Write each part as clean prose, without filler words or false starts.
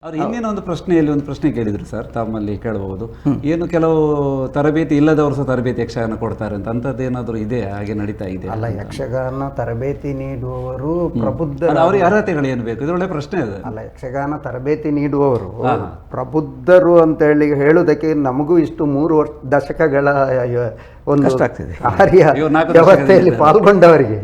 ಅವ್ರು ಹಿಂದಿನ ಒಂದು ಪ್ರಶ್ನೆಯಲ್ಲಿ ಒಂದು ಪ್ರಶ್ನೆ ಕೇಳಿದ್ರು ಸರ್, ತಮ್ಮಲ್ಲಿ ಕೇಳಬಹುದು. ಏನು ಕೆಲವು ತರಬೇತಿ ಇಲ್ಲದವರು ಸಹ ತರಬೇತಿ ಯಕ್ಷಗಾನ ಕೊಡ್ತಾರೆ ಅಂತ, ಅಂಥದ್ದು ಏನಾದರೂ ಇದೆ? ಹಾಗೆ ನಡೀತಾ ಇದೆ ಅಲ್ಲ, ಯಕ್ಷಗಾನ ತರಬೇತಿ ನೀಡುವವರು ಪ್ರಬುದ್ಧ, ಅವ್ರಿಗೆ ಅರ್ಹತೆಗಳು ಏನು ಬೇಕು? ಇದು ಒಳ್ಳೆ ಪ್ರಶ್ನೆ ಅದು. ಅಲ್ಲ, ಯಕ್ಷಗಾನ ತರಬೇತಿ ನೀಡುವವರು ಪ್ರಬುದ್ಧರು ಅಂತ ಹೇಳುವುದಕ್ಕೆ ನಮಗೂ ಇಷ್ಟು 3 ದಶಕಗಳ ಒಂದು ಕಾರ್ಯ ವ್ಯವಸ್ಥೆಯಲ್ಲಿ ಪಾಲ್ಗೊಂಡವರಿಗೆ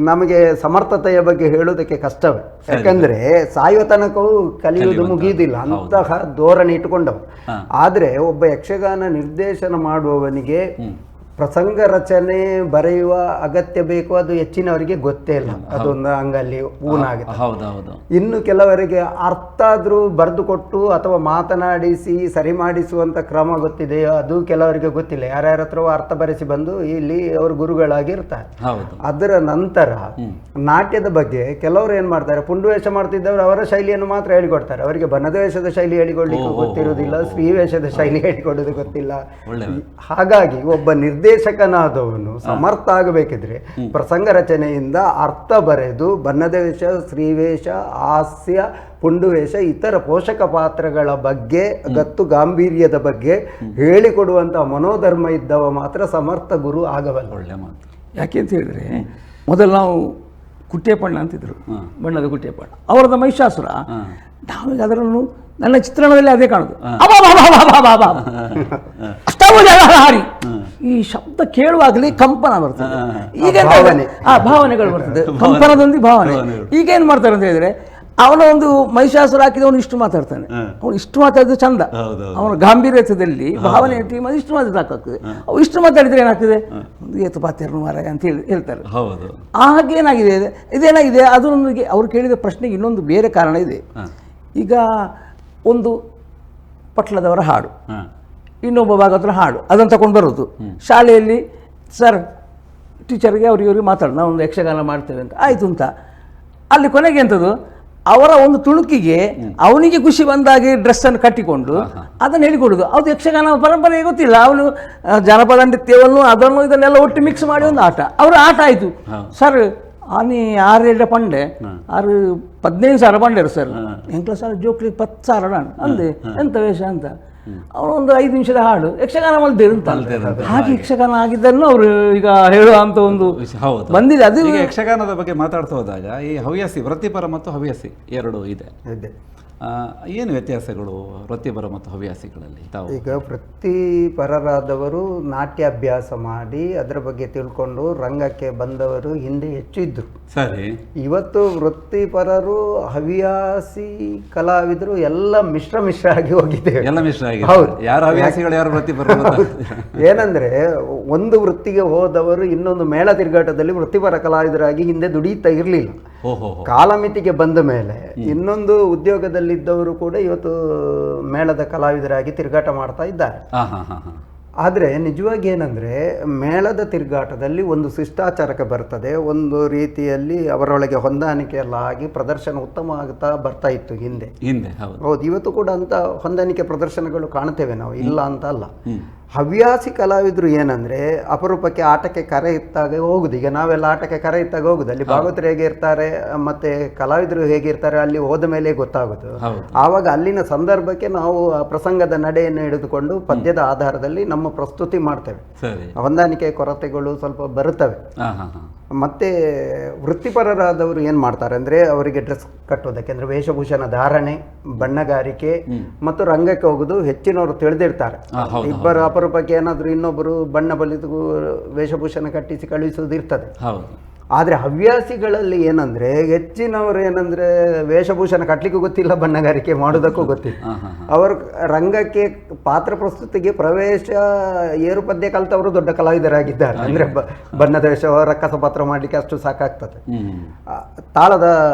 ನಮಗೆ ಸಮರ್ಥತೆಯ ಬಗ್ಗೆ ಹೇಳುವುದಕ್ಕೆ ಕಷ್ಟವೇ. ಯಾಕಂದ್ರೆ ಸಾಯುವ ತನಕವೂ ಕಲಿಯುವುದು ಮುಗಿಯುವುದಿಲ್ಲ ಅಂತಹ ಧೋರಣೆ ಇಟ್ಟುಕೊಂಡವು. ಆದರೆ ಒಬ್ಬ ಯಕ್ಷಗಾನ ನಿರ್ದೇಶನ ಮಾಡುವವನಿಗೆ ಪ್ರಸಂಗ ರಚನೆ ಬರೆಯುವ ಅಗತ್ಯ ಬೇಕು, ಅದು ಹೆಚ್ಚಿನವರಿಗೆ ಗೊತ್ತೇ ಇಲ್ಲ. ಅದೊಂದು ಅಂಗಲ್ಲಿ ಊನಾಗುತ್ತೆ. ಇನ್ನು ಕೆಲವರಿಗೆ ಅರ್ಥ ಆದ್ರೂ ಬರೆದು ಕೊಟ್ಟು ಅಥವಾ ಮಾತನಾಡಿಸಿ ಸರಿ ಮಾಡಿಸುವಂತ ಕ್ರಮ ಗೊತ್ತಿದೆಯೋ ಅದು ಕೆಲವರಿಗೆ ಗೊತ್ತಿಲ್ಲ. ಯಾರ್ಯಾರ ಹತ್ರ ಅರ್ಥ ಬರೆಸಿ ಬಂದು ಇಲ್ಲಿ ಅವರು ಗುರುಗಳಾಗಿರ್ತಾರೆ. ಅದರ ನಂತರ ನಾಟ್ಯದ ಬಗ್ಗೆ ಕೆಲವರು ಏನ್ ಮಾಡ್ತಾರೆ, ಪುಂಡುವೇಷ ಮಾಡ್ತಿದ್ದವರು ಅವರ ಶೈಲಿಯನ್ನು ಮಾತ್ರ ಹೇಳಿಕೊಡ್ತಾರೆ. ಅವರಿಗೆ ಬನದವೇಷದ ಶೈಲಿ ಹೇಳಿಕೊಡ್ಲಿಕ್ಕೆ ಗೊತ್ತಿರುವುದಿಲ್ಲ, ಸ್ತ್ರೀವೇಷದ ಶೈಲಿ ಹೇಳಿಕೊಡೋದು ಗೊತ್ತಿಲ್ಲ. ಹಾಗಾಗಿ ಒಬ್ಬ ನಿರ್ದೇಶಕನಾದವನು ಸಮರ್ಥ ಆಗಬೇಕಿದ್ರೆ ಪ್ರಸಂಗ ರಚನೆಯಿಂದ ಅರ್ಥ ಬರೆದು ಬನ್ನದವೇಷ, ಸ್ತ್ರೀವೇಷ, ಹಾಸ್ಯ, ಪುಂಡುವೇಷ, ಇತರ ಪೋಷಕ ಪಾತ್ರಗಳ ಬಗ್ಗೆ ಗತ್ತು ಗಾಂಭೀರ್ಯದ ಬಗ್ಗೆ ಹೇಳಿಕೊಡುವಂತಹ ಮನೋಧರ್ಮ ಇದ್ದವ ಮಾತ್ರ ಸಮರ್ಥ ಗುರು ಆಗಬಲ್ಲ. ಒಳ್ಳೆ ಮಾತು. ಯಾಕೆ ಅಂತ ಹೇಳಿದ್ರೆ, ಮೊದಲು ನಾವು ಕುಟ್ಟೇಪಣ್ಣ ಅಂತಿದ್ರು, ಬಣ್ಣದ ಕುಟ್ಟೇಪಣ್ಣ, ಅವರದ ಮಹಿಷಾಸುರ. ನಾವೀಗ ಅದರನ್ನು ನನ್ನ ಚಿತ್ರಣದಲ್ಲಿ ಅದೇ ಕಾಣುದು. ಹಾರಿ ಈ ಶಬ್ದ ಕೇಳುವಾಗಲೇ ಕಂಪನ ಬರ್ತದೆ. ಈಗ ಭಾವನೆಗಳು ಬರ್ತದೆ, ಕಂಪನದೊಂದಿಗೆ ಭಾವನೆ. ಈಗ ಏನ್ ಮಾಡ್ತಾರೆ ಅಂತ ಹೇಳಿದ್ರೆ, ಅವನ ಒಂದು ಮಹಿಷಾಸುರ ಹಾಕಿದವನು ಇಷ್ಟು ಮಾತಾಡ್ತಾನೆ, ಅವನು ಇಷ್ಟು ಮಾತಾಡಿದ್ರೆ ಚಂದ, ಅವನ ಗಾಂಭೀರ್ಯದಲ್ಲಿ ಭಾವನೆ ಇಷ್ಟು ಮಾತಾಡ ಸಾಕಾಗ್ತದೆ. ಅವು ಇಷ್ಟು ಮಾತಾಡಿದ್ರೆ ಏನಾಗ್ತದೆ, ಏತು ಪಾತ್ಯರು ಮಾರಾಯ ಅಂತ ಹೇಳ್ತಾರೆ. ಹಾಗೇನಾಗಿದೆ, ಇದೇನಾಗಿದೆ, ಅದರೊಂದಿಗೆ ಅವ್ರು ಕೇಳಿದ ಪ್ರಶ್ನೆಗೆ ಇನ್ನೊಂದು ಬೇರೆ ಕಾರಣ ಇದೆ. ಈಗ ಒಂದು ಪಟ್ಲದವರ ಹಾಡು, ಇನ್ನೊಬ್ಬ ಭಾಗವತರ ಹಾಡು, ಅದನ್ನು ತಗೊಂಡು ಬರೋದು ಶಾಲೆಯಲ್ಲಿ. ಸರ್, ಟೀಚರ್ಗೆ ಅವ್ರಿಗೆ ಮಾತಾಡೋದು, ನಾವು ಒಂದು ಯಕ್ಷಗಾನ ಮಾಡ್ತೇವೆ ಅಂತ ಆಯಿತು ಅಂತ. ಅಲ್ಲಿ ಕೊನೆಗೆ ಎಂಥದ್ದು, ಅವರ ಒಂದು ತುಣುಕಿಗೆ ಅವನಿಗೆ ಖುಷಿ ಬಂದಾಗೆ ಡ್ರೆಸ್ಸನ್ನು ಕಟ್ಟಿಕೊಂಡು ಅದನ್ನು ಹೇಳಿಕೊಡೋದು. ಅದು ಯಕ್ಷಗಾನ ಪರಂಪರೆಗೆ ಗೊತ್ತಿಲ್ಲ. ಅವನು ಜನಪದ ನೃತ್ಯವನ್ನು ಅದನ್ನು ಇದನ್ನೆಲ್ಲ ಒಟ್ಟು ಮಿಕ್ಸ್ ಮಾಡಿ ಒಂದು ಆಟ, ಅವರ ಆಟ ಆಯಿತು. ಸರ್, ಆನೆ 6 ಪಂಡೆ 15,000 ಪಂಡೆರು ಸರ್, ಎಂಕ್ಲ ಸರ್ ಜೋಕ್ಲಿಗೆ 10,000 ಅಂದೆ ಎಂತ ವೇಷ ಅಂತ. ಅವನು ಒಂದು 5 ನಿಮಿಷದ ಹಾಡು ಯಕ್ಷಗಾನ ಮಲ್ದೇರು ಅಂತ. ಹಾಗೆ ಯಕ್ಷಗಾನ ಆಗಿದ್ದನ್ನು ಅವರು ಈಗ ಹೇಳುವ ಅಂತ ಒಂದು ಬಂದಿದೆ. ಅದು ಯಕ್ಷಗಾನದ ಬಗ್ಗೆ ಮಾತಾಡ್ತಾ ಹೋದಾಗ ಈ ಹವ್ಯಾಸಿ, ವೃತ್ತಿಪರ ಮತ್ತು ಹವ್ಯಾಸಿ ಎರಡು ಇದೆ. ಏನು ವ್ಯತ್ಯಾಸಗಳು ವೃತ್ತಿಪರ ಮತ್ತು ಹವ್ಯಾಸಿಗಳಲ್ಲಿ? ಈಗ ವೃತ್ತಿಪರರಾದವರು ನಾಟ್ಯಾಭ್ಯಾಸ ಮಾಡಿ ಅದರ ಬಗ್ಗೆ ತಿಳ್ಕೊಂಡು ರಂಗಕ್ಕೆ ಬಂದವರು ಹಿಂದೆ ಹೆಚ್ಚು ಇದ್ರು. ಸರಿ, ಇವತ್ತು ವೃತ್ತಿಪರರು, ಹವ್ಯಾಸಿ ಕಲಾವಿದರು ಎಲ್ಲ ಮಿಶ್ರ ಆಗಿ ಹೋಗಿದ್ದೇವೆ. ಎಲ್ಲ ಮಿಶ್ರ ಆಗಿ. ಹೌದು, ಯಾರು ಹವ್ಯಾಸಿಗಳು ಯಾರು ವೃತ್ತಿಪರರು? ಏನಂದ್ರೆ, ಒಂದು ವೃತ್ತಿಗೆ ಹೋದವರು ಇನ್ನೊಂದು ಮೇಳ ತಿರುಗಾಟದಲ್ಲಿ ವೃತ್ತಿಪರ ಕಲಾವಿದರಾಗಿ ಹಿಂದೆ ದುಡಿಯುತ್ತಾ ಇರಲಿಲ್ಲ. ಕಾಲಮಿತಿಗೆ ಬಂದ ಮೇಲೆ ಇನ್ನೊಂದು ಉದ್ಯೋಗದಲ್ಲಿದ್ದವರು ಕೂಡ ಇವತ್ತು ಮೇಳದ ಕಲಾವಿದರಾಗಿ ತಿರುಗಾಟ ಮಾಡ್ತಾ ಇದ್ದಾರೆ. ಆದರೆ ನಿಜವಾಗಿ ಏನಂದರೆ, ಮೇಳದ ತಿರುಗಾಟದಲ್ಲಿ ಒಂದು ಶಿಷ್ಟಾಚಾರಕ್ಕೆ ಬರ್ತದೆ, ಒಂದು ರೀತಿಯಲ್ಲಿ ಅವರೊಳಗೆ ಹೊಂದಾಣಿಕೆ ಎಲ್ಲ ಆಗಿ ಪ್ರದರ್ಶನ ಉತ್ತಮ ಆಗ್ತಾ ಬರ್ತಾ ಇತ್ತು ಹಿಂದೆ. ಹೌದು, ಇವತ್ತು ಕೂಡ ಅಂತ ಹೊಂದಾಣಿಕೆ ಪ್ರದರ್ಶನಗಳು ಕಾಣ್ತೇವೆ ನಾವು, ಇಲ್ಲ ಅಂತ ಅಲ್ಲ. ಹವ್ಯಾಸಿ ಕಲಾವಿದರು ಏನಂದ್ರೆ, ಅಪರೂಪಕ್ಕೆ ಆಟಕ್ಕೆ ಕರೆ ಇತ್ತಾಗ ಹೋಗುದು. ಈಗ ನಾವೆಲ್ಲ ಆಟಕ್ಕೆ ಕರೆ ಇತ್ತಾಗ ಹೋಗುದು, ಅಲ್ಲಿ ಭಾಗವತರು ಹೇಗೆ ಇರ್ತಾರೆ ಮತ್ತೆ ಕಲಾವಿದರು ಹೇಗಿರ್ತಾರೆ ಅಲ್ಲಿ ಹೋದ ಮೇಲೆ ಗೊತ್ತಾಗುದು. ಆವಾಗ ಅಲ್ಲಿನ ಸಂದರ್ಭಕ್ಕೆ ನಾವು ಆ ಪ್ರಸಂಗದ ನಡೆಯನ್ನು ಹಿಡಿದುಕೊಂಡು ಪದ್ಯದ ಆಧಾರದಲ್ಲಿ ನಮ್ಮ ಪ್ರಸ್ತುತಿ ಮಾಡ್ತೇವೆ. ಹೊಂದಾಣಿಕೆ ಕೊರತೆಗಳು ಸ್ವಲ್ಪ ಬರುತ್ತವೆ. ಮತ್ತೆ ವೃತ್ತಿಪರರಾದವರು ಏನ್ ಮಾಡ್ತಾರೆ ಅಂದ್ರೆ, ಅವರಿಗೆ ಡ್ರೆಸ್ ಕಟ್ಟೋದಕ್ಕೆ ಅಂದ್ರೆ ವೇಷಭೂಷಣ ಧಾರಣೆ, ಬಣ್ಣಗಾರಿಕೆ ಮತ್ತು ರಂಗಕ್ಕೆ ಹೋಗುದು ಹೆಚ್ಚಿನವರು ತಿಳಿದಿರ್ತಾರೆ. ಇಬ್ಬರು ಅಪರೂಪಕ್ಕೆ ಏನಾದ್ರು ಇನ್ನೊಬ್ಬರು ಬಣ್ಣ ಬಲಿದು ವೇಷಭೂಷಣ ಕಟ್ಟಿಸಿ ಕಳುಹಿಸುವುದು ಇರ್ತದೆ. ಆದರೆ ಹವ್ಯಾಸಿಗಳಲ್ಲಿ ಏನಂದ್ರೆ, ಹೆಚ್ಚಿನವರು ಏನಂದ್ರೆ ವೇಷಭೂಷಣ ಕಟ್ಟಲಿಕ್ಕೂ ಗೊತ್ತಿಲ್ಲ, ಬಣ್ಣಗಾರಿಕೆ ಮಾಡೋದಕ್ಕೂ ಗೊತ್ತಿಲ್ಲ. ಅವರು ರಂಗಕ್ಕೆ ಪಾತ್ರ ಪ್ರಸ್ತುತಿಗೆ ಪ್ರವೇಶ ಏರು ಪದ್ಯ ಕಲ್ತವರು ದೊಡ್ಡ ಕಲಾವಿದರಾಗಿದ್ದಾರೆ. ಅಂದ್ರೆ ಬಣ್ಣದ ವೇಷ, ರಕ್ಕಸ ಪಾತ್ರ ಮಾಡಲಿಕ್ಕೆ ಅಷ್ಟು ಸಾಕಾಗ್ತದೆ. ತಾಳದ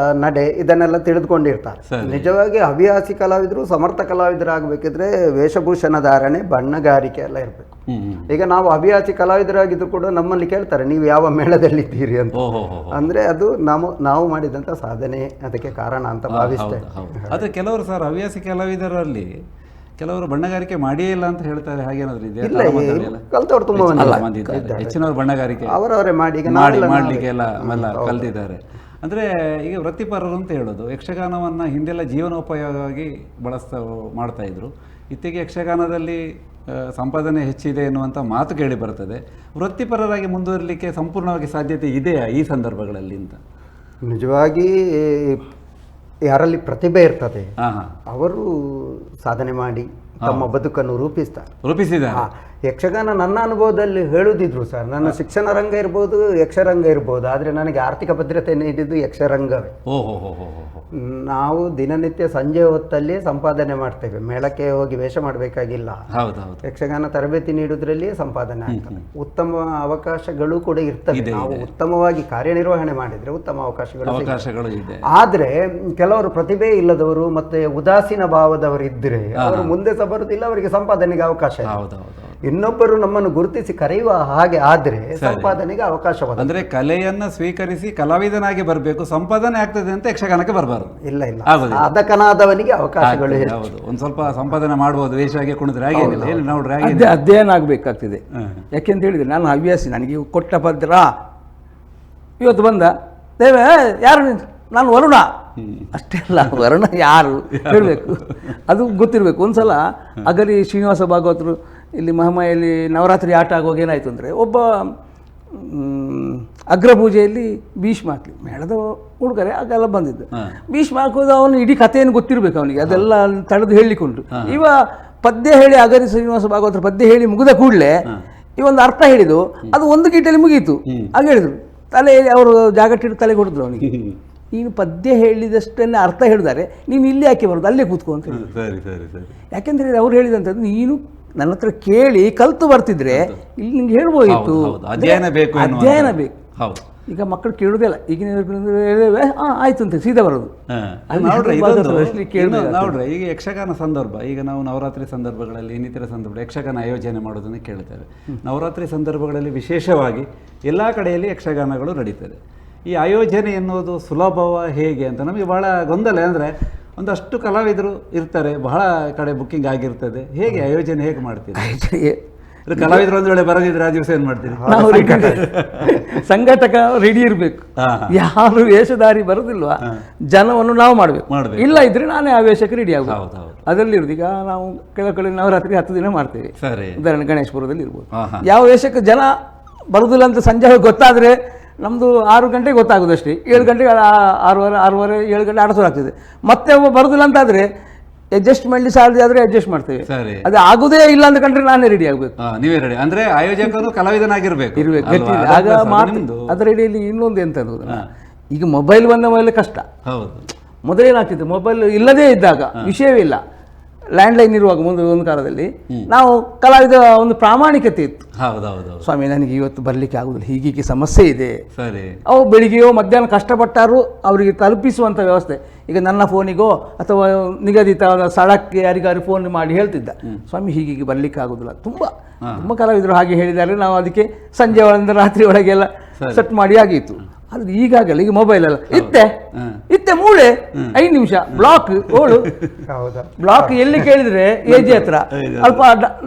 ನಡೆ ಇದನ್ನೆಲ್ಲ ತಿಳಿದುಕೊಂಡಿರ್ತಾರೆ. ನಿಜವಾಗಿ ಹವ್ಯಾಸಿ ಕಲಾವಿದರು ಸಮರ್ಥ ಕಲಾವಿದರಾಗಬೇಕಿದ್ರೆ ವೇಷಭೂಷಣ ಧಾರಣೆ, ಬಣ್ಣಗಾರಿಕೆ ಎಲ್ಲ ಇರಬೇಕು. ಈಗ ನಾವು ಹವ್ಯಾಸಿ ಕಲಾವಿದರಾಗಿದ್ರು ಕೂಡ ನಮ್ಮಲ್ಲಿ ಕೇಳ್ತಾರೆ, ನೀವು ಯಾವ ಮೇಳದಲ್ಲಿದ್ದೀರಿ ಅಂತ. ಅಂದ್ರೆ ಅದು ನಾವು ಮಾಡಿದಂತ ಸಾಧನೆ ಅದಕ್ಕೆ ಕಾರಣ ಅಂತ ಭಾವಿಸ್ತೇವೆ. ಆದ್ರೆ ಕೆಲವರು ಸರ್, ಹವ್ಯಾಸಿ ಕಲಾವಿದರಲ್ಲಿ ಕೆಲವರು ಬಣ್ಣಗಾರಿಕೆ ಮಾಡಿಯೇ ಇಲ್ಲ ಅಂತ ಹೇಳ್ತಾರೆ. ಹಾಗೇನಾದ್ರೂ ಇದೆ? ಕಲ್ತವ್ರು ತುಂಬಾ ಹೆಚ್ಚಿನವರು ಬಣ್ಣಗಾರಿಕೆ ಅವರವರೇ ಮಾಡ್ಲಿಕ್ಕೆ ಎಲ್ಲ ಕಲ್ತಿದ್ದಾರೆ. ಅಂದರೆ ಈಗ ವೃತ್ತಿಪರರು ಅಂತ ಹೇಳೋದು ಯಕ್ಷಗಾನವನ್ನು ಹಿಂದೆಲ್ಲ ಜೀವನೋಪಯೋಗವಾಗಿ ಮಾಡ್ತಾ ಇದ್ರು. ಇತ್ತೀಚೆಗೆ ಯಕ್ಷಗಾನದಲ್ಲಿ ಸಂಪಾದನೆ ಹೆಚ್ಚಿದೆ ಎನ್ನುವಂಥ ಮಾತು ಕೇಳಿ ಬರ್ತದೆ. ವೃತ್ತಿಪರರಾಗಿ ಮುಂದುವರಲಿಕ್ಕೆ ಸಂಪೂರ್ಣವಾಗಿ ಸಾಧ್ಯತೆ ಇದೆಯಾ ಈ ಸಂದರ್ಭಗಳಲ್ಲಿ ಅಂತ? ನಿಜವಾಗಿ ಯಾರಲ್ಲಿ ಪ್ರತಿಭೆ ಇರ್ತದೆ ಅವರು ಸಾಧನೆ ಮಾಡಿ ತಮ್ಮ ಬದುಕನ್ನು ರೂಪಿಸಿದ್ದಾರೆ. ಯಕ್ಷಗಾನ ನನ್ನ ಅನುಭವದಲ್ಲಿ ಹೇಳುದಿದ್ರು ಸರ್, ನನ್ನ ಶಿಕ್ಷಣ ರಂಗ ಇರ್ಬೋದು, ಯಕ್ಷರಂಗ ಇರ್ಬೋದು, ಆದರೆ ನನಗೆ ಆರ್ಥಿಕ ಭದ್ರತೆ ನೀಡಿದ್ದು ಯಕ್ಷರಂಗವೇ. ನಾವು ದಿನನಿತ್ಯ ಸಂಜೆ ಹೊತ್ತಲ್ಲಿ ಸಂಪಾದನೆ ಮಾಡ್ತೇವೆ, ಮೇಳಕ್ಕೆ ಹೋಗಿ ವೇಷ ಮಾಡಬೇಕಾಗಿಲ್ಲ. ಯಕ್ಷಗಾನ ತರಬೇತಿ ನೀಡುವುದರಲ್ಲಿಯೇ ಸಂಪಾದನೆ ಆಗ್ತದೆ. ಉತ್ತಮ ಅವಕಾಶಗಳು ಕೂಡ ಇರ್ತವೆ. ನಾವು ಉತ್ತಮವಾಗಿ ಕಾರ್ಯನಿರ್ವಹಣೆ ಮಾಡಿದ್ರೆ ಉತ್ತಮ ಅವಕಾಶಗಳು ಇದೆ. ಆದ್ರೆ ಕೆಲವರು ಪ್ರತಿಭೆ ಇಲ್ಲದವರು ಮತ್ತೆ ಉದಾಸೀನ ಭಾವದವರು ಇದ್ರೆ ಅವರು ಮುಂದೆ ಸಹ ಬರುವುದಿಲ್ಲ, ಅವರಿಗೆ ಸಂಪಾದನೆಗೆ ಅವಕಾಶ. ಇನ್ನೊಬ್ಬರು ನಮ್ಮನ್ನು ಗುರುತಿಸಿ ಕರೆಯುವ ಹಾಗೆ ಆದ್ರೆ ಸಂಪಾದನೆಗೆ ಅವಕಾಶ. ಅಂದ್ರೆ ಕಲೆಯನ್ನ ಸ್ವೀಕರಿಸಿ ಕಲಾವಿದನಾಗಿ ಬರಬೇಕು, ಸಂಪಾದನೆ ಆಗ್ತದೆ ಅಂತ ಯಕ್ಷಗಾನಕ್ಕೆ ಬರಬಾರದು. ಇಲ್ಲ ಸಾಧಕನಾದವನಿಗೆ ಅವಕಾಶಗಳು. ಒಂದ್ ಸ್ವಲ್ಪ ಸಂಪಾದನೆ ಮಾಡಬಹುದು, ವೇಷವಾಗಿ ಕುಣಿದ್ರೆ ಹಾಗೇನಿಲ್ಲ, ಹೇಳಿ ನೋಡ್ರಿ ಅಧ್ಯಯನ ಆಗ್ಬೇಕಾಗ್ತದೆ. ಯಾಕೆಂತ ಹೇಳಿದ್ರೆ ನಾನು ಹವ್ಯಾಸಿ, ನನಗೆ ಕೊಟ್ಟ ಪದ್ರ ಇವತ್ತು ಬಂದ ದೇವೇ ಯಾರು ನಾನು ವರುಣ ಅಷ್ಟೇ ಅಲ್ಲ, ವರುಣ ಯಾರು ಹೇಳಬೇಕು, ಅದು ಗೊತ್ತಿರಬೇಕು. ಒಂದ್ಸಲ ಅಗರಿ ಶ್ರೀನಿವಾಸ ಭಾಗವತರು ಇಲ್ಲಿ ಮಹಮಯಲ್ಲಿ ನವರಾತ್ರಿ ಆಟ ಆಗುವಾಗ ಏನಾಯಿತು ಅಂದರೆ, ಒಬ್ಬ ಅಗ್ರಪೂಜೆಯಲ್ಲಿ ಭೀಷ್ಮ ಹಾಕಲಿ ಮೇಳದ ಹುಡುಗರೆ ಆಗೆಲ್ಲ ಬಂದಿದ್ದು. ಭೀಷ್ಮ ಹಾಕೋದು ಅವನು ಇಡೀ ಕಥೆಯನ್ನು ಗೊತ್ತಿರಬೇಕು ಅವನಿಗೆ, ಅದೆಲ್ಲ ತಡೆದು ಹೇಳಿಕೊಂಡು ಇವ ಪದ್ಯ ಹೇಳಿ ಅಗರಿ ಶ್ರೀನಿವಾಸ ಭಾಗವತರ ಪದ್ಯ ಹೇಳಿ ಮುಗಿದ ಕೂಡಲೇ ಇವೊಂದು ಅರ್ಥ ಹೇಳಿದ್ದು, ಅದು ಒಂದು ಗೀಟಲ್ಲಿ ಮುಗೀತು. ಹಾಗೆ ಹೇಳಿದ್ರು, ತಲೆ ಅವರು ಜಾಗಟ್ಟಿಟ್ಟು ತಲೆಗೆ ಹೊಡೆದ್ರು ಅವನಿಗೆ, ನೀನು ಪದ್ಯ ಹೇಳಿದಷ್ಟನ್ನೇ ಅರ್ಥ ಹೇಳಿದ್ದಾರೆ, ನೀನು ಇಲ್ಲಿ ಯಾಕೆ ಬರೋದು, ಅಲ್ಲೇ ಕೂತ್ಕೊ ಅಂತ ಹೇಳಿದ್ರು. ಯಾಕೆಂದ್ರೆ ಅವ್ರು ಹೇಳಿದಂಥದ್ದು, ನೀನು ನನ್ನ ಹತ್ರ ಕೇಳಿ ಕಲ್ತು ಬರ್ತಿದ್ರೆ ಇಲ್ಲಿ ನಿಂಗೆ ಹೇಳ್ಬೋದಿತ್ತು, ಅಧ್ಯಯನ ಬೇಕು. ಈಗ ಮಕ್ಕಳು ಕೇಳುವುದಿಲ್ಲ, ಈಗಿನ ಆಯ್ತು ಅಂತ ಸೀದಾ ಬರೋದು. ನೋಡ್ರಿ ಈಗ ಯಕ್ಷಗಾನ ಸಂದರ್ಭ, ಈಗ ನಾವು ನವರಾತ್ರಿ ಸಂದರ್ಭಗಳಲ್ಲಿ ಇನ್ನಿತರ ಸಂದರ್ಭ ಯಕ್ಷಗಾನ ಆಯೋಜನೆ ಮಾಡೋದನ್ನು ಕೇಳ್ತೇವೆ. ನವರಾತ್ರಿ ಸಂದರ್ಭಗಳಲ್ಲಿ ವಿಶೇಷವಾಗಿ ಎಲ್ಲ ಕಡೆಯಲ್ಲಿ ಯಕ್ಷಗಾನಗಳು ನಡೀತದೆ. ಈ ಆಯೋಜನೆ ಎನ್ನುವುದು ಸುಲಭವ ಹೇಗೆ ಅಂತ ನಮಗೆ ಬಹಳ ಗೊಂದಲ. ಅಂದರೆ ಒಂದಷ್ಟು ಕಲಾವಿದರು ಇರ್ತಾರೆ, ಬಹಳ ಕಡೆ ಬುಕ್ಕಿಂಗ್ ಆಗಿರ್ತದೆ, ಹೇಗೆ ಆಯೋಜನೆ ಹೇಗೆ ಮಾಡ್ತೀರಿ? ಕಲಾವಿದರು ಒಂದು ವೇಳೆ ಬರೋದಿದ್ರೆ ಆ ದಿವಸ ಏನು ಮಾಡ್ತೀರಿ? ನಾವು ಸಂಘಟಕ ರೆಡಿ ಇರಬೇಕು. ಯಾರು ವೇಷಧಾರಿ ಬರೋದಿಲ್ವಾ ಜನವನ್ನು ನಾವು ಮಾಡಬೇಕು, ಇಲ್ಲ ಇದ್ರೆ ನಾನೇ ಆ ವೇಷಕ್ಕೆ ರೆಡಿ ಆಗ್ಬೋದು. ಅದರಲ್ಲಿ ಇರೋದು ಈಗ ನಾವು ಕೆಲವು ಕಡೆ ನವರಾತ್ರಿ 10 ದಿನ ಮಾಡ್ತೇವೆ. ಉದಾಹರಣೆ ಗಣೇಶಪುರದಲ್ಲಿ ಇರ್ಬೋದು. ಯಾವ ವೇಷಕ್ಕೆ ಜನ ಬರೋದಿಲ್ಲ ಅಂತ ಸಂಜೆ ಗೊತ್ತಾದರೆ ನಮ್ಮದು 6 ಗಂಟೆಗೆ ಗೊತ್ತಾಗೋದು ಅಷ್ಟೇ, 7 ಗಂಟೆಗೆ 6:30 7 ಗಂಟೆ ಆಡೋದು ಆಗ್ತದೆ. ಮತ್ತೆ ಒಬ್ಬ ಬರೋದಿಲ್ಲ ಅಂತ ಆದರೆ ಅಡ್ಜಸ್ಟ್ ಮಾಡಲಿ ಸಾಲದೆ ಆದರೆ ಅಡ್ಜಸ್ಟ್ ಮಾಡ್ತೇವೆ. ಅದು ಆಗೋದೇ ಇಲ್ಲ ಅಂತ ಕಂಡ್ರೆ ನಾನೇ ರೆಡಿ ಆಗಬೇಕು. ನೀವೇ ರೆಡಿ ಅಂದ್ರೆ ಆಯೋಜಕರು ಕಲಾವಿದನಾಗಿರ್ಬೇಕು ಇರಬೇಕು. ಆಗ ಅದರ ರೆಡಿಯಲ್ಲಿ ಇನ್ನೊಂದು ಎಂತ ಅನ್ನೋದು, ಈಗ ಮೊಬೈಲ್ ಬಂದ ಮೇಲೆ ಕಷ್ಟ. ಮೊದಲೇನಾಗ್ತಿತ್ತು, ಮೊಬೈಲ್ ಇಲ್ಲದೇ ಇದ್ದಾಗ ವಿಷಯವೇ ಇಲ್ಲ, ಲ್ಯಾಂಡ್ಲೈನ್ ಇರುವಾಗ ಒಂದು ಕಾಲದಲ್ಲಿ ನಾವು ಕಲಾವಿದ ಒಂದು ಪ್ರಾಮಾಣಿಕತೆ ಇತ್ತು. ಸ್ವಾಮಿ ನನಗೆ ಇವತ್ತು ಬರಲಿಕ್ಕೆ ಆಗುದಿಲ್ಲ, ಹೀಗೀಗೆ ಸಮಸ್ಯೆ ಇದೆ. ಅವು ಬೆಳಿಗ್ಗೆಯೋ ಮಧ್ಯಾಹ್ನ ಕಷ್ಟಪಟ್ಟಾರು ಅವರಿಗೆ ತಲುಪಿಸುವಂಥ ವ್ಯವಸ್ಥೆ. ಈಗ ನನ್ನ ಫೋನಿಗೋ ಅಥವಾ ನಿಗದಿತ ಸ್ಥಳಕ್ಕೆ ಯಾರಿಗಾರು ಫೋನ್ ಮಾಡಿ ಹೇಳ್ತಿದ್ದ, ಸ್ವಾಮಿ ಹೀಗೀಗೆ ಬರಲಿಕ್ಕೆ ಆಗುದಿಲ್ಲ. ತುಂಬ ಕಲಾವಿದರು ಹಾಗೆ ಹೇಳಿದ್ದಾರೆ. ನಾವು ಅದಕ್ಕೆ ಸಂಜೆ ಒಳಗಿಂದ ರಾತ್ರಿ ಒಳಗೆಲ್ಲ ಸೆಟ್ ಮಾಡಿ ಆಗಿತ್ತು. ಆದ್ರೆ ಈಗಾಗಲ್ಲ, ಈಗ ಮೊಬೈಲ್ ಅಲ್ಲ, ಇತ್ತೆ ಮೂಳೆ 5 ನಿಮಿಷ ಬ್ಲಾಕ್ ಓಳು. ಬ್ಲಾಕ್ ಎಲ್ಲಿ ಕೇಳಿದ್ರೆ ಎಜೆ ಹತ್ರ ಅಲ್ಪ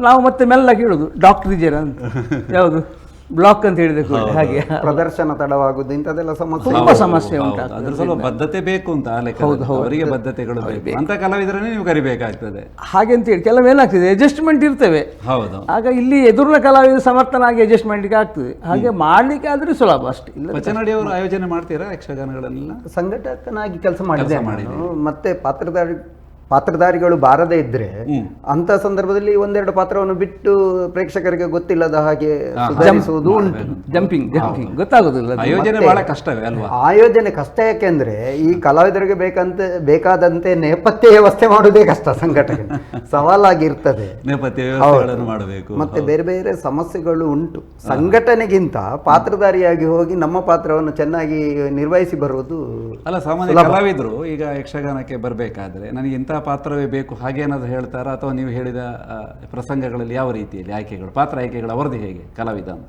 ನಾವು ಮತ್ತೆ ಮೆಲ್ಲ ಕೇಳುದು ಡಾಕ್ಟರ್ ಇದ್ದೀರಾ ಅಂತ, ಯಾವುದು ಬ್ಲಾಕ್ ಅಂತ ಹೇಳಿದೆ ಹಾಗೆ ಪ್ರದರ್ಶನ ತಡವಾಗುದು, ಇಂಥದ್ದೆಲ್ಲ ಸಮಸ್ಯೆ, ತುಂಬಾ ಸಮಸ್ಯೆ ಉಂಟು. ಅದ್ರ ಸ್ವಲ್ಪ ಬದ್ಧತೆ ಬೇಕು ಅಂತ, ಅವರಿಗೆ ಬದ್ಧತೆಗಳು ಬೇಕು ಅಂತ ಕಲಾವಿದರನ್ನೇ ನೀವು ಕರಿಬೇಕಾಗ್ತದೆ. ಹಾಗೆ ಅಂತ ಹೇಳಿ ಕೆಲವು ಏನಾಗ್ತದೆ ಅಡ್ಜಸ್ಟ್ಮೆಂಟ್ ಇರ್ತವೆ. ಆಗ ಇಲ್ಲಿ ಎದುರಿನ ಕಲಾವಿದ ಸಮರ್ಥನಾಗಿ ಅಡ್ಜಸ್ಟ್ಮೆಂಟ್ಗೆ ಆಗ್ತದೆ. ಹಾಗೆ ಮಾಡ್ಲಿಕ್ಕೆ ಆದ್ರೆ ಸುಲಭ ಅಷ್ಟೇ. ವಚನಡಿ ಅವರು ಆಯೋಜನೆ ಮಾಡ್ತೀರಾ ಯಕ್ಷಗಾನಗಳನ್ನೆಲ್ಲ? ಸಂಘಟಕನಾಗಿ ಕೆಲಸ ಮಾಡಿದೆ. ಮತ್ತೆ ಪಾತ್ರಧಾರಿಗಳು ಬಾರದೇ ಇದ್ರೆ ಅಂತ ಸಂದರ್ಭದಲ್ಲಿ 1-2 ಪಾತ್ರವನ್ನು ಬಿಟ್ಟು ಪ್ರೇಕ್ಷಕರಿಗೆ ಗೊತ್ತಿಲ್ಲದ ಹಾಗೆ ಸುಧಾರಿಸುವುದು ಉಂಟು. ಜಂಪಿಂಗ್ ಗೊತ್ತಾಗೋದಿಲ್ಲ. ಆಯೋಜನೆ ಬಹಳ ಕಷ್ಟವೇ ಅಲ್ವಾ? ಆಯೋಜನೆ ಕಷ್ಟ. ಯಾಕೆಂದ್ರೆ ಈ ಕಲಾವಿದರಿಗೆ ಬೇಕಾದಂತೆ ನೇಪಥ್ಯ ವ್ಯವಸ್ಥೆ ಮಾಡುವುದೇ ಕಷ್ಟ. ಸಂಘಟನೆ ಸವಾಲಾಗಿರ್ತದೆ, ನೇಪಥ್ಯ ವ್ಯವಸ್ಥೆಗಳನ್ನು ಮಾಡಬೇಕು. ಮತ್ತೆ ಬೇರೆ ಬೇರೆ ಸಮಸ್ಯೆಗಳು ಉಂಟು. ಸಂಘಟನೆಗಿಂತ ಪಾತ್ರಧಾರಿಯಾಗಿ ಹೋಗಿ ನಮ್ಮ ಪಾತ್ರವನ್ನು ಚೆನ್ನಾಗಿ ನಿರ್ವಹಿಸಿ ಬರುವುದು ಅಲ್ಲ. ಸಾಮಾನ್ಯ ಕಲಾವಿದರು ಈಗ ಯಕ್ಷಗಾನಕ್ಕೆ ಬರಬೇಕಾದ್ರೆ ನನಗೆ ಇಂಥ ಪಾತ್ರವೇ ಬೇಕು ಹಾಗೇನಾದ್ರು ಹೇಳ್ತಾರಾ, ಅಥವಾ ನೀವು ಹೇಳಿದ ಪ್ರಸಂಗಗಳಲ್ಲಿ ಯಾವ ರೀತಿಯಲ್ಲಿ ಆಯ್ಕೆಗಳು, ಪಾತ್ರ ಆಯ್ಕೆಗಳು ಅವರದ್ದು ಹೇಗೆ ಕಲಾವಿದ ಅಂತ?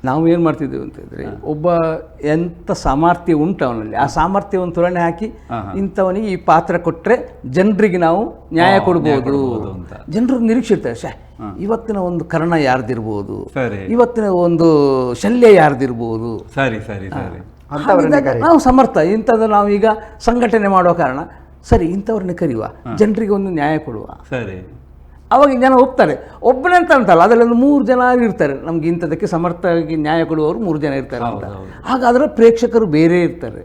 ನಾವು ಏನು ಮಾಡ್ತಿದ್ದೇವೆ ಅಂತ ಹೇಳಿದ್ರೆ, ಒಬ್ಬ ಎಂಥ ಸಾಮರ್ಥ್ಯ ಉಂಟು ಅವನಲ್ಲಿ, ಆ ಸಾಮರ್ಥ್ಯವನ್ನು ತುಲನೆ ಹಾಕಿ ಇಂಥವನಿಗೆ ಈ ಪಾತ್ರ ಕೊಟ್ಟರೆ ಜನರಿಗೆ ನಾವು ನ್ಯಾಯ ಕೊಡ್ಬೋದು ಅಂತ ಜನರು ನಿರೀಕ್ಷಿರ್ತಾರೆ. ಇವತ್ತಿನ ಒಂದು ಕರ್ಣ ಯಾರ್ದಿರ್ಬೋದು, ಇವತ್ತಿನ ಒಂದು ಶಲ್ಯ ಯಾರ್ದಿರ್ಬೋದು, ಹಾಗಿದ್ದಾಗ ನಾವು ಸಮರ್ಥ ಇಂಥದ್ದು ನಾವು ಈಗ ಸಂಘಟನೆ ಮಾಡುವ ಕಾರಣ ಸರಿ ಇಂಥವ್ರನ್ನ ಕರೆಯುವ, ಜನರಿಗೆ ಒಂದು ನ್ಯಾಯ ಕೊಡುವ. ಸರಿ, ಅವಾಗ ಜನ ಒಪ್ತಾರೆ. ಒಬ್ಬನೇ ಅಂತ ಅಂತಲ್ಲ, ಅದರಲ್ಲಿ ಒಂದು 3 ಜನ ಇರ್ತಾರೆ, ನಮ್ಗೆ ಇಂಥದಕ್ಕೆ ಸಮರ್ಥವಾಗಿ ನ್ಯಾಯ ಕೊಡುವವರು 3 ಜನ ಇರ್ತಾರೆ ಅಂತ. ಹಾಗಾದ್ರೆ ಪ್ರೇಕ್ಷಕರು ಬೇರೆ ಇರ್ತಾರೆ,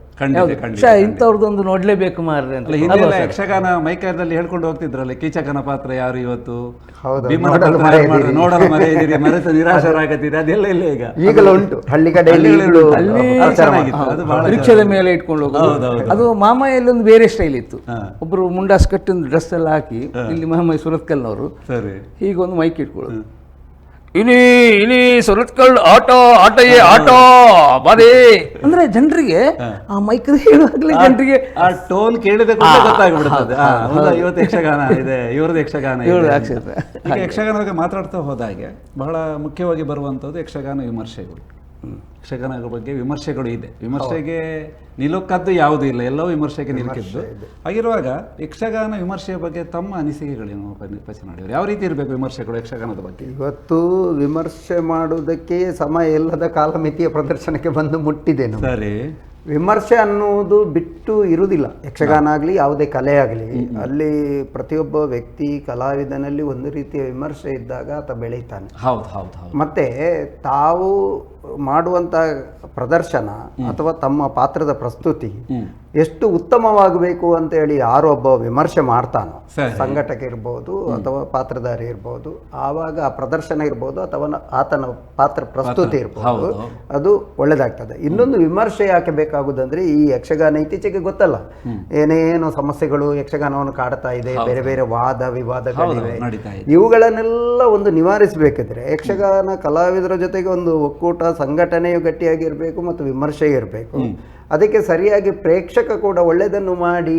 ಇಂಥವ್ರದ್ದೊಂದು ನೋಡ್ಲೇಬೇಕು ಮಾರ್ರೆ ಅಂತ. ಹಿಂದೆಲ್ಲ ಯಕ್ಷಗಾನ ಮೈಕೈದಲ್ಲಿ ಹೇಳ್ಕೊಂಡು ಹೋಗ್ತಿದ್ರಲ್ಲ, ಕೀಚಕನ ಪಾತ್ರ ಯಾರು ಇವತ್ತು ನೋಡಲು ಮರೆಯಿದ್ದೀರಿ, ಮರೆತು ನಿರಾಶರಾಗತ್ತೀರಿ, ಅದೆಲ್ಲ ಇಲ್ಲ ಈಗ, ಈಗಲೂ ಉಂಟು ಹಳ್ಳಿ ಕಡೆಯಲ್ಲಿ. ಪರೀಕ್ಷೆದ ಮೇಲೆ ಇಟ್ಕೊಂಡು ಹೋಗೋದು. ಅದು ಮಾಮಯಲ್ಲಿ ಒಂದು ಬೇರೆ ಸ್ಟೈಲ್ ಇತ್ತು. ಒಬ್ರು ಮುಂಡಾಸ್ ಕಟ್ಟಿ ಒಂದು ಡ್ರೆಸ್ ಎಲ್ಲ ಹಾಕಿ, ಇಲ್ಲಿ ಮಹಾಮೈ ಸುರತ್ಕಲ್ನವರು ಹೀಗೊಂದು ಮೈಕ್ ಇಟ್ಕೊಳ್ಳೋದು, ಇನಿ ಸುರತ್ಕಲ್ ಆಟೋ ಆಟೋಯೇ ಆಟೋ ಬದೇ ಅಂದ್ರೆ ಜನರಿಗೆ ಆ ಮೈಕ್ ಹೇಳುವಾಗಲೇ ಜನರಿಗೆ ಆ ಟೋನ್ ಕೇಳಿದ ಗೊತ್ತಾಗ್ಬಿಡುತ್ತದೆ, ಇವತ್ತು ಯಕ್ಷಗಾನ ಇದೆ, ಇವ್ರದ್ದು ಯಕ್ಷಗಾನ. ಈಗ ಯಕ್ಷಗಾನ ಬಗ್ಗೆ ಮಾತಾಡ್ತಾ ಹೋದಾಗೆ ಬಹಳ ಮುಖ್ಯವಾಗಿ ಬರುವಂಥದ್ದು ಯಕ್ಷಗಾನ ವಿಮರ್ಶೆಗಳು. ಯಕ್ಷಗಾನಗಳ ಬಗ್ಗೆ ವಿಮರ್ಶೆಗಳು ಇದೆ, ವಿಮರ್ಶೆಗೆ ನಿಲುಕದ್ದು ಯಾವುದೂ ಇಲ್ಲ, ಎಲ್ಲವೂ ವಿಮರ್ಶೆಗೆ ನಿಲುಕಿದ್ದು. ಹಾಗಿರುವಾಗ ಯಕ್ಷಗಾನ ವಿಮರ್ಶೆಯ ಬಗ್ಗೆ ತಮ್ಮ ಅನಿಸಿಕೆಗಳೇನು ಪಚನಾಡಿಯವರು? ಯಾವ ರೀತಿ ಇರಬೇಕು ವಿಮರ್ಶೆಗಳು ಯಕ್ಷಗಾನದ ಬಗ್ಗೆ? ಇವತ್ತು ವಿಮರ್ಶೆ ಮಾಡುವುದಕ್ಕೆ ಸಮಯ ಇಲ್ಲದ ಕಾಲಮಿತಿಯ ಪ್ರದರ್ಶನಕ್ಕೆ ಬಂದು ಮುಟ್ಟಿದೆ. ಸರಿ, ವಿಮರ್ಶೆ ಅನ್ನುವುದು ಬಿಟ್ಟು ಇರುವುದಿಲ್ಲ. ಯಕ್ಷಗಾನ ಆಗಲಿ ಯಾವುದೇ ಕಲೆ ಆಗಲಿ, ಅಲ್ಲಿ ಪ್ರತಿಯೊಬ್ಬ ವ್ಯಕ್ತಿ ಕಲಾವಿದನಲ್ಲಿ ಒಂದು ರೀತಿಯ ವಿಮರ್ಶೆ ಇದ್ದಾಗ ಆತ ಬೆಳೀತಾನೆ. ಹೌದು ಹೌದು ಹೌದು. ಮತ್ತೆ ತಾವು ಮಾಡುವಂಥ ಪ್ರದರ್ಶನ ಅಥವಾ ತಮ್ಮ ಪಾತ್ರದ ಪ್ರಸ್ತುತಿ ಎಷ್ಟು ಉತ್ತಮವಾಗಬೇಕು ಅಂತೇಳಿ ಯಾರೋ ಒಬ್ಬ ವಿಮರ್ಶೆ ಮಾಡ್ತಾನೋ, ಸಂಘಟಕ ಇರ್ಬೋದು ಅಥವಾ ಪಾತ್ರಧಾರಿ ಇರ್ಬೋದು, ಆವಾಗ ಆ ಪ್ರದರ್ಶನ ಇರ್ಬೋದು ಅಥವಾ ಆತನ ಪಾತ್ರ ಪ್ರಸ್ತುತಿ ಇರ್ಬೋದು, ಅದು ಒಳ್ಳೆದಾಗ್ತದೆ. ಇನ್ನೊಂದು ವಿಮರ್ಶೆ ಯಾಕೆ ಬೇಕಾಗುದಂದ್ರೆ, ಈ ಯಕ್ಷಗಾನ ಇತ್ತೀಚೆಗೆ ಗೊತ್ತಲ್ಲ, ಏನೇನೋ ಸಮಸ್ಯೆಗಳು ಯಕ್ಷಗಾನವನ್ನು ಕಾಡ್ತಾ ಇದೆ, ಬೇರೆ ಬೇರೆ ವಾದ ವಿವಾದಗಳಿವೆ. ಇವುಗಳನ್ನೆಲ್ಲ ಒಂದು ನಿವಾರಿಸಬೇಕಿದ್ರೆ ಯಕ್ಷಗಾನ ಕಲಾವಿದರ ಜೊತೆಗೆ ಒಂದು ಒಕ್ಕೂಟ, ಸಂಘಟನೆಯು ಗಟ್ಟಿಯಾಗಿರಬೇಕು ಮತ್ತು ವಿಮರ್ಶೆ ಇರಬೇಕು. ಅದಕ್ಕೆ ಸರಿಯಾಗಿ ಪ್ರೇಕ್ಷಕ ಕೂಡ ಒಳ್ಳೆಯದನ್ನು ಮಾಡಿ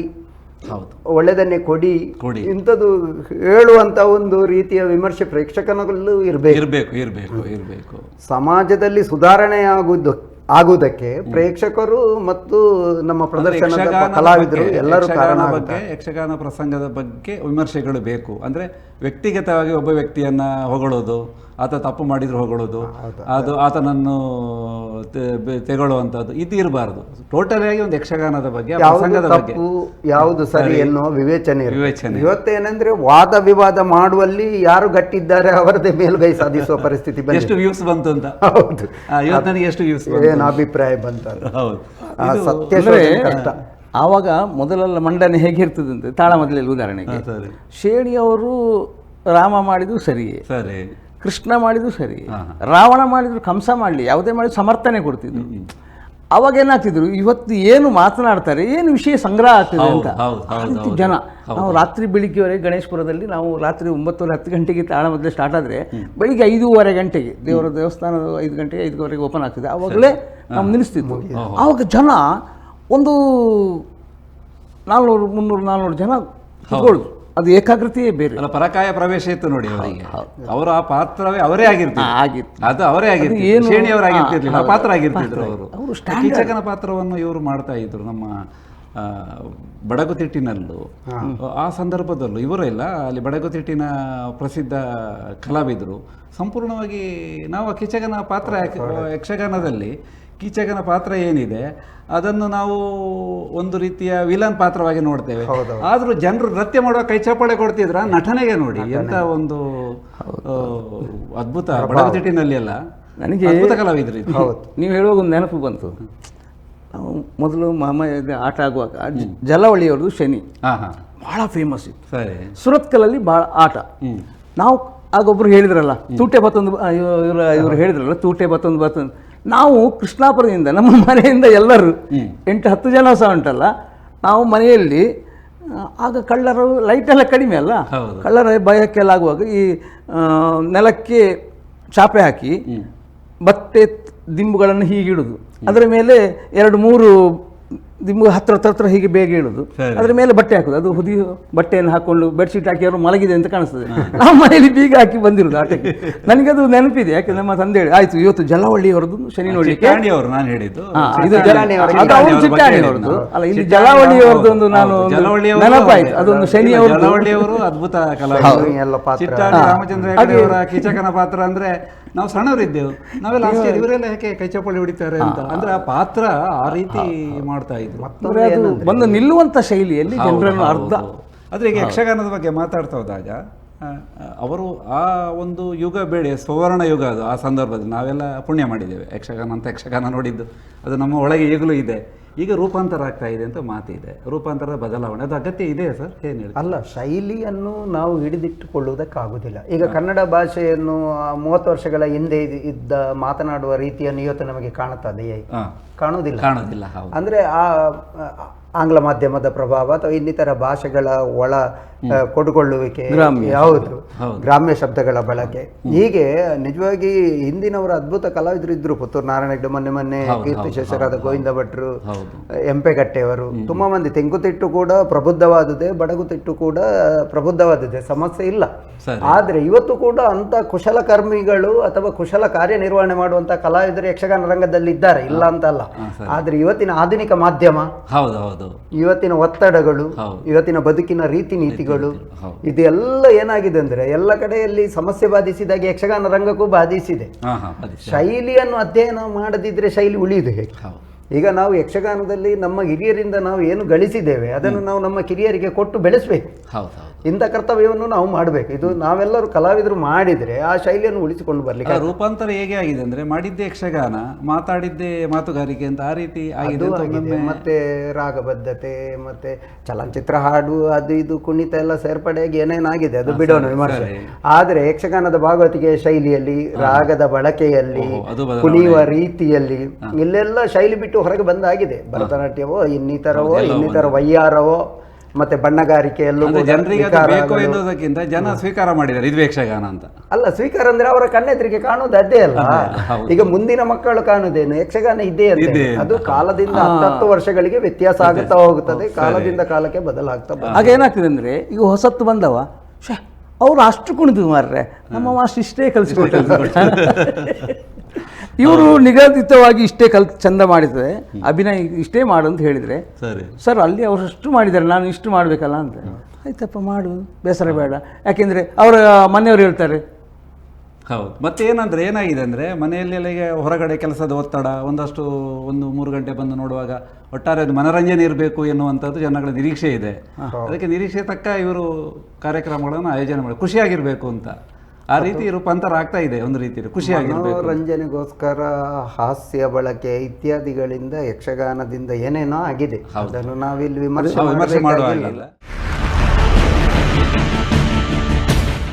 ಒಳ್ಳೆಯದನ್ನೇ ಕೊಡಿ, ಇಂಥದ್ದು ಹೇಳುವಂತ ಒಂದು ರೀತಿಯ ವಿಮರ್ಶೆ ಪ್ರೇಕ್ಷಕನಲ್ಲೂ ಇರಬೇಕು. ಸಮಾಜದಲ್ಲಿ ಸುಧಾರಣೆ ಆಗುವುದಕ್ಕೆ ಪ್ರೇಕ್ಷಕರು ಮತ್ತು ನಮ್ಮ ಪ್ರದರ್ಶನದ ಕಲಾವಿದರು ಎಲ್ಲರೂ ಕಾರಣ. ಯಕ್ಷಗಾನ ಪ್ರಸಂಗದ ಬಗ್ಗೆ ವಿಮರ್ಶೆಗಳು ಬೇಕು. ಅಂದ್ರೆ ವ್ಯಕ್ತಿಗತವಾಗಿ ಒಬ್ಬ ವ್ಯಕ್ತಿಯನ್ನ ಹೊಗಳೋದು, ಆತ ತಪ್ಪು ಮಾಡಿದ್ರು ಹೊಗಳೋದು, ಅದು ಆತನನ್ನು ತೆಗೊಳ್ಳುವಂಥದ್ದು ಇದು ಇರಬಾರ್ದು. ಟೋಟಲಿ ಆಗಿ ಒಂದು ಯಕ್ಷಗಾನದ ಬಗ್ಗೆ, ಪ್ರಸಂಗದ ಬಗ್ಗೆ ಯಾವುದು ಸರಿ ಎನ್ನುವ ವಿವೇಚನೆ. ಇವತ್ತೇನೆಂದ್ರೆ ವಾದ ವಿವಾದ ಮಾಡುವಲ್ಲಿ ಯಾರು ಗಟ್ಟಿದ್ದಾರೆ ಅವರದೇ ಮೇಲುಗೈ ಸಾಧಿಸುವ ಪರಿಸ್ಥಿತಿ ಬಂದಿದೆ. ಎಷ್ಟು ವ್ಯೂಸ್ ಬಂತು ಅಂತ. ಹೌದು, ಇವತ್ತು ನನಗೆ ಎಷ್ಟು ವ್ಯೂಸ್ ಏನು ಅಭಿಪ್ರಾಯ ಬಂತ. ಹೌದು, ಸತ್ಯ ಕಷ್ಟ. ಆವಾಗ ಮೊದಲೆಲ್ಲ ಮಂಡನೆ ಹೇಗಿರ್ತದೆ ಅಂತ ತಾಳ ಮೊದಲೆಲ್ಲ ಉದಾಹರಣೆಗೆ, ಶೇಣಿಯವರು ರಾಮ ಮಾಡಿದ್ದು ಸರಿಯೇ, ಸರಿ, ಕೃಷ್ಣ ಮಾಡಿದ್ದು ಸರಿ, ರಾವಣ ಮಾಡಿದ್ರು, ಕಂಸ ಮಾಡಲಿ, ಯಾವುದೇ ಮಾಡಿದ್ರು ಸಮರ್ಥನೆ ಕೊಡ್ತಿದ್ರು. ಅವಾಗ ಏನಾಗ್ತಿದ್ರು, ಇವತ್ತು ಏನು ಮಾತನಾಡ್ತಾರೆ, ಏನು ವಿಷಯ ಸಂಗ್ರಹ ಆಗ್ತಿದೆ ಅಂತ ಜನ. ನಾವು ರಾತ್ರಿ ಬೆಳಿಗ್ಗೆವರೆಗೆ ಗಣೇಶಪುರದಲ್ಲಿ ನಾವು ರಾತ್ರಿ 9-10 ಗಂಟೆಗೆ ತಾಳ ಮೊದಲೇ ಸ್ಟಾರ್ಟ್ ಆದರೆ ಬೆಳಿಗ್ಗೆ 5:15 ಗಂಟೆಗೆ ದೇವರ ದೇವಸ್ಥಾನ 5 ಗಂಟೆಗೆ 5:15 ಓಪನ್ ಆಗ್ತಿದೆ. ಆವಾಗಲೇ ನಾವು ನಿಲ್ಲಿಸ್ತಿದ್ವು. ಆವಾಗ ಜನ ಒಂದು 400-300-400 ಜನ ಕೂತ್ಕೊಳ್ಳೋದು. ಅದು ಏಕಾಗ್ರತೆಯೇ ಬೇರೆ. ಪರಕಾಯ ಪ್ರವೇಶ ಇತ್ತು ನೋಡಿ ಅವರಿಗೆ. ಅವರು ಆ ಪಾತ್ರವೇ ಅವರೇ ಆಗಿರ್ತಾರೆ, ಅದು ಅವರೇ ಆಗಿರ್ತಾರೆ, ಶ್ರೇಣಿಯವರಾಗಿರ್ತಿರ್ಲಿಲ್ಲ, ಪಾತ್ರ ಆಗಿರ್ತಿದ್ರು ಅವರು. ಕೀಚಕನ ಪಾತ್ರವನ್ನು ಇವರು ಮಾಡ್ತಾ ಇದ್ರು ನಮ್ಮ ಬಡಗುತಿಟ್ಟಿನಲ್ಲೂ. ಆ ಸಂದರ್ಭದಲ್ಲೂ ಇವರೆಲ್ಲ ಅಲ್ಲಿ ಬಡಗುತಿಟ್ಟಿನ ಪ್ರಸಿದ್ಧ ಕಲಾವಿದರು ಸಂಪೂರ್ಣವಾಗಿ ನಾವು ಕೀಚಕನ ಪಾತ್ರ, ಯಕ್ಷಗಾನದಲ್ಲಿ ಕೀಚಕನ ಪಾತ್ರ ಏನಿದೆ ಅದನ್ನು ನಾವು ಒಂದು ರೀತಿಯ ವಿಲನ್ ಪಾತ್ರವಾಗಿ ನೋಡ್ತೇವೆ. ಆದ್ರೂ ಜನರು ನೃತ್ಯ ಮಾಡುವ ಕೈ ಚಪ್ಪಾಳೆ ಕೊಡ್ತಿದ್ರ ನಟನೆಗೆ ನೋಡಿ ಎಂತ ಒಂದು ಅದ್ಭುತ. ಬಡಗುತಿಟ್ಟಿನಲ್ಲಿ ಎಲ್ಲ ನನಗೆ ಅದ್ಭುತ ಕಲಾವಿದ್ರು. ನೀವು ಹೇಳುವಾಗ ಒಂದು ನೆನಪು ಬಂತು. ನಾವು ಮೊದಲು ಮಾಮ ಆಟ ಆಗುವಾಗ ಜಲವಳಿಯವ್ರದ್ದು ಶನಿ ಬಹಳ ಫೇಮಸ್ ಇತ್ತು. ಸರಿ, ಸುರತ್ಕಲಲ್ಲಿ ಬಹಳ ಆಟ. ನಾವು ಆಗೊಬ್ರು ಹೇಳಿದ್ರಲ್ಲ ತೂಟೆ ಬತ್ತೊಂದು, ಇವರು ಹೇಳಿದ್ರಲ್ಲ ತೂಟೆ ಬತ್ತೊಂದು. ನಾವು ಕೃಷ್ಣಾಪುರದಿಂದ ನಮ್ಮ ಮನೆಯಿಂದ ಎಲ್ಲರೂ 8-10 ಜನ ಸಹ ಉಂಟಲ್ಲ, ನಾವು ಮನೆಯಲ್ಲಿ ಆಗ ಕಳ್ಳರು ಲೈಟೆಲ್ಲ ಕಡಿಮೆ ಅಲ್ಲ, ಕಳ್ಳರ ಭಯಕ್ಕೆಲ್ಲ ಆಗುವಾಗ ಈ ನೆಲಕ್ಕೆ ಚಾಪೆ ಹಾಕಿ ಬಟ್ಟೆ ದಿಂಬುಗಳನ್ನು ಹೀಗಿಡುದು, ಅದರ ಮೇಲೆ 2-3 ನಿಮ್ಗೆ ಹತ್ರ ಹೀಗೆ ಬೇಗ ಹೇಳುದು, ಸರಿ. ಅದ್ರ ಮೇಲೆ ಬಟ್ಟೆ ಹಾಕುದು, ಅದು ಹುದಿ ಬಟ್ಟೆಯನ್ನು ಹಾಕೊಂಡು ಬೆಡ್ಶೀಟ್ ಹಾಕಿ ಅವರು ಮಲಗಿದೆ ಅಂತ ಕಾಣಿಸ್ತದೆ. ನಮ್ಮ ಮನೆಯಲ್ಲಿ ಬೀಗ ಹಾಕಿ ಬಂದಿರುದು ಆಟಕ್ಕೆ. ನನಗದು ನೆನಪಿದೆ, ಯಾಕೆ ನಮ್ಮ ತಂದೆ ಹೇಳಿ ಆಯ್ತು ಇವತ್ತು ಜಲವಳ್ಳಿಯವರದ್ದು ಶನಿ ನೋಡ್ಲಿಕ್ಕೆ. ಚಿಟ್ಟಾಣಿಯವರು ನಾನು ಹೇಳಿದ್ದು ಇದು ಚಿಟ್ಟಾಣಿಯವರ ಅದು ಅವ್ರು ಚಿಟ್ಟಾಣಿಯವರದ್ದು ಅಲ್ಲ, ಇಲ್ಲಿ ಜಲವಳ್ಳಿಯವರದ್ದು ಒಂದು ನಾನು ನೆನಪಾಯ್ತು, ಅದೊಂದು ಶನಿಯವರು. ಜಲವಳ್ಳಿಯವರು ಅದ್ಭುತ ಕಲಾವಿದರು. ಎಲ್ಲ ಪಾತ್ರ. ಚಿಟ್ಟಾಣಿ ರಾಮಚಂದ್ರ ಹೆಗಡೆಯವರ ಕೀಚಕನ ಪಾತ್ರ ಅಂದ್ರೆ ನಾವು ಸಣ್ಣವರಿದ್ದೆವು, ನಾವೆಲ್ಲ ಆಶ್ಚರ್ಯ ಇವರೆಲ್ಲ ಯಾಕೆ ಕೈಚಪ್ಪಳಿ ಹೊಡಿತಾರೆ ಅಂತ. ಅಂದ್ರೆ ಆ ಪಾತ್ರ ಆ ರೀತಿ ಮಾಡ್ತಾ ಇದ್ರು. ಅಂದ್ರೆ ಅದು ಬಂದು ನಿಲ್ಲುವಂತ ಶೈಲಿಯಲ್ಲಿ ಜನರನ್ನು ಅರ್ಧ. ಆದ್ರೆ ಈಗ ಯಕ್ಷಗಾನದ ಬಗ್ಗೆ ಮಾತಾಡ್ತಾ ಹೋದಾಗ ಅವರು ಆ ಒಂದು ಯುಗ ಬೇಡ, ಸುವರ್ಣ ಯುಗ ಅದು. ಆ ಸಂದರ್ಭದಲ್ಲಿ ನಾವೆಲ್ಲ ಪುಣ್ಯ ಮಾಡಿದ್ದೇವೆ, ಯಕ್ಷಗಾನ ನೋಡಿದ್ದು ಅದು ನಮ್ಮ ಒಳಗೆ ಈಗಲೂ ಇದೆ. ಈಗ ರೂಪಾಂತರ ಆಗ್ತಾ ಇದೆ ಅಂತ ಮಾತಿದೆ, ರೂಪಾಂತರದ ಬದಲಾವಣೆ ಅದು ಅಗತ್ಯ ಇದೆ ಸರ್, ಏನು ಹೇಳಿ? ಅಲ್ಲ, ಶೈಲಿಯನ್ನು ನಾವು ಹಿಡಿದಿಟ್ಟುಕೊಳ್ಳುವುದಕ್ಕಾಗುವುದಿಲ್ಲ. ಈಗ ಕನ್ನಡ ಭಾಷೆಯನ್ನು 30 ವರ್ಷಗಳ ಹಿಂದೆ ಇದ್ದ ಮಾತನಾಡುವ ರೀತಿಯನ್ನು ಇವತ್ತು ನಮಗೆ ಕಾಣುತ್ತದೆಯೇ? ಕಾಣುವುದಿಲ್ಲ. ಅಂದ್ರೆ ಆ ಆಂಗ್ಲ ಮಾಧ್ಯಮದ ಪ್ರಭಾವ ಅಥವಾ ಇನ್ನಿತರ ಭಾಷೆಗಳ ಒಳ ಕೊಡುಕೊಳ್ಳುವಿಕೆ, ಯಾವುದು ಗ್ರಾಮ್ಯ ಶಬ್ದಗಳ ಬಳಕೆ, ಹೀಗೆ ನಿಜವಾಗಿ ಹಿಂದಿನವರ ಅದ್ಭುತ ಕಲಾವಿದರು ಇದ್ರು. ಪುತ್ತೂರು ನಾರಾಯಣ ಹೆಗ್ಡೆ, ಮೊನ್ನೆ ಕೀರ್ತಿಶೇಷರಾದ ಗೋವಿಂದ ಭಟ್ರು, ಎಂಪೆಗಟ್ಟೆಯವರು, ತುಂಬಾ ಮಂದಿ. ತೆಂಕುತಿಟ್ಟು ಕೂಡ ಪ್ರಬುದ್ಧವಾದದೆ, ಬಡಗುತಿಟ್ಟು ಕೂಡ ಪ್ರಬುದ್ಧವಾದದೆ, ಸಮಸ್ಯೆ ಇಲ್ಲ. ಆದ್ರೆ ಇವತ್ತು ಕೂಡ ಅಂತ ಕುಶಲಕರ್ಮಿಗಳು ಅಥವಾ ಕುಶಲ ಕಾರ್ಯನಿರ್ವಹಣೆ ಮಾಡುವಂತ ಕಲಾವಿದರು ಯಕ್ಷಗಾನ ರಂಗದಲ್ಲಿ ಇದ್ದಾರೆ, ಇಲ್ಲ ಅಂತ ಅಲ್ಲ. ಆದ್ರೆ ಇವತ್ತಿನ ಆಧುನಿಕ ಮಾಧ್ಯಮ, ಇವತ್ತಿನ ಒತ್ತಡಗಳು, ಇವತ್ತಿನ ಬದುಕಿನ ರೀತಿ ನೀತಿಗಳು, ಇದೆಲ್ಲ ಏನಾಗಿದೆ ಅಂದ್ರೆ ಎಲ್ಲ ಕಡೆಯಲ್ಲಿ ಸಮಸ್ಯೆ ಬಾಧಿಸಿದಾಗ ಯಕ್ಷಗಾನ ರಂಗಕ್ಕೂ ಬಾಧಿಸಿದೆ. ಶೈಲಿಯನ್ನು ಅಧ್ಯಯನ ಮಾಡದಿದ್ರೆ ಶೈಲಿ ಉಳಿಯುವುದು ಹೇಗೆ? ಈಗ ನಾವು ಯಕ್ಷಗಾನದಲ್ಲಿ ನಮ್ಮ ಹಿರಿಯರಿಂದ ನಾವು ಏನು ಗಳಿಸಿದ್ದೇವೆ ಅದನ್ನು ನಾವು ನಮ್ಮ ಕಿರಿಯರಿಗೆ ಕೊಟ್ಟು ಬೆಳೆಸಬೇಕು. ಇಂಥ ಕರ್ತವ್ಯವನ್ನು ನಾವು ಮಾಡಬೇಕು. ಇದು ನಾವೆಲ್ಲರೂ ಕಲಾವಿದರು ಮಾಡಿದರೆ ಆ ಶೈಲಿಯನ್ನು ಉಳಿಸಿಕೊಂಡು ಬರ್ಲಿಕ್ಕೆ. ರೂಪಾಂತರ ಹೇಗೆ ಆಗಿದೆ ಅಂದ್ರೆ ಮಾಡಿದ್ದೆ ಯಕ್ಷಗಾನ, ಮಾತಾಡಿದ್ದೆ ಮಾತುಗಾರಿಕೆ ಅಂತ ಆ ರೀತಿ ಆಗಿದೆ. ಮತ್ತೆ ರಾಗಬದ್ಧತೆ, ಮತ್ತೆ ಚಲನಚಿತ್ರ ಹಾಡು, ಅದು ಇದು ಕುಣಿತ ಎಲ್ಲ ಸೇರ್ಪಡೆಯಾಗಿ ಏನೇನಾಗಿದೆ ಅದು ಬಿಡೋಣ ವಿಮರ್ಶೆ. ಆದ್ರೆ ಯಕ್ಷಗಾನದ ಭಾಗವತಿಕೆ ಶೈಲಿಯಲ್ಲಿ, ರಾಗದ ಬಳಕೆಯಲ್ಲಿ, ಕುಣಿಯುವ ರೀತಿಯಲ್ಲಿ ಇಲ್ಲೆಲ್ಲ ಶೈಲಿ ಬಿಟ್ಟು ಹೊರಗೆ ಬಂದಾಗಿದೆ. ಭರತನಾಟ್ಯವೋ ಇನ್ನಿತರ ವಯ್ಯಾರವೋ ಮತ್ತೆ ಬಣ್ಣಗಾರಿಕೆಯಲ್ಲೂ ಜನರಿಗೆ ಬೇಕು ಎನ್ನುವುದಕ್ಕಿಂತ ಜನ ಸ್ವೀಕಾರ ಮಾಡಿದ್ದಾರೆ ಇದು ಯಕ್ಷಗಾನ ಅಂತ. ಅಲ್ಲ, ಸ್ವೀಕಾರ ಅಂದ್ರೆ ಅವರ ಕಣ್ಣೆದ್ರಿಗೆ ಕಾಣುವುದು ಅದೇ ಅಲ್ಲ. ಈಗ ಮುಂದಿನ ಮಕ್ಕಳು ಕಾಣುವುದೇನು, ಯಕ್ಷಗಾನ ಇದೆ ಅಂತ. ಅದು ಕಾಲದಿಂದ 10 ವರ್ಷಗಳಿಗೆ ವ್ಯತ್ಯಾಸ ಆಗುತ್ತಾ ಹೋಗುತ್ತದೆ, ಕಾಲದಿಂದ ಕಾಲಕ್ಕೆ ಬದಲಾಗ್ತಾ. ಹಾಗೇನಾಗ್ತದೆ ಅಂದ್ರೆ ಈಗ ಹೊಸತ್ತು ಬಂದವ ಅವ್ರು ಅಷ್ಟು ಕುಣಿದು ಮಾರ್ರೆ, ನಮ್ಮ ಮಾಸ್ಟರ್ ಇಷ್ಟೇ ಕಲಿಸ್ಕೊಟ್ಟು ಇವರು ನಿಗದಿತವಾಗಿ ಇಷ್ಟೇ ಚಂದ ಮಾಡಿದರೆ ಅಭಿನಯ ಇಷ್ಟೇ ಮಾಡು ಅಂತ ಹೇಳಿದರೆ, ಸರ್ ಅಲ್ಲಿ ಅವರು ಅಷ್ಟು ಮಾಡಿದ್ದಾರೆ, ನಾನು ಇಷ್ಟು ಮಾಡಬೇಕಲ್ಲ ಅಂತ. ಆಯ್ತಪ್ಪ ಮಾಡು, ಬೇಸರ ಬೇಡ. ಯಾಕೆಂದರೆ ಅವರ ಮನೆಯವರು ಹೇಳ್ತಾರೆ. ಹೌದು. ಮತ್ತೆ ಏನಂದ್ರೆ ಏನಾಗಿದೆ ಅಂದರೆ ಮನೆಯಲ್ಲೆಲ್ಲ ಈಗ ಹೊರಗಡೆ ಕೆಲಸದ ಒತ್ತಡ, ಒಂದಷ್ಟು 1-3 ಗಂಟೆ ಬಂದು ನೋಡುವಾಗ ಒಟ್ಟಾರೆ ಒಂದು ಮನರಂಜನೆ ಇರಬೇಕು ಎನ್ನುವಂಥದ್ದು ಜನಗಳ ನಿರೀಕ್ಷೆ ಇದೆ. ಅದಕ್ಕೆ ನಿರೀಕ್ಷೆ ತಕ್ಕ ಇವರು ಕಾರ್ಯಕ್ರಮಗಳನ್ನು ಆಯೋಜನೆ ಮಾಡಿ ಖುಷಿಯಾಗಿರಬೇಕು ಅಂತ ಆ ರೀತಿ ರೂಪಾಂತರ ಆಗ್ತಾ ಇದೆ. ಒಂದು ರೀತಿ ಖುಷಿಯಾಗಿರಬೇಕು, ಮನೋರಂಜನೆಗೋಸ್ಕರ ಹಾಸ್ಯ ಬಳಕೆ ಇತ್ಯಾದಿಗಳಿಂದ ಯಕ್ಷಗಾನದಿಂದ ಏನೇನೋ ಆಗಿದೆ. ಅದನ್ನು ನಾವಿಲ್ಲಿ ವಿಮರ್ಶೆ ಮಾಡುವಾಗಿಲ್ಲ.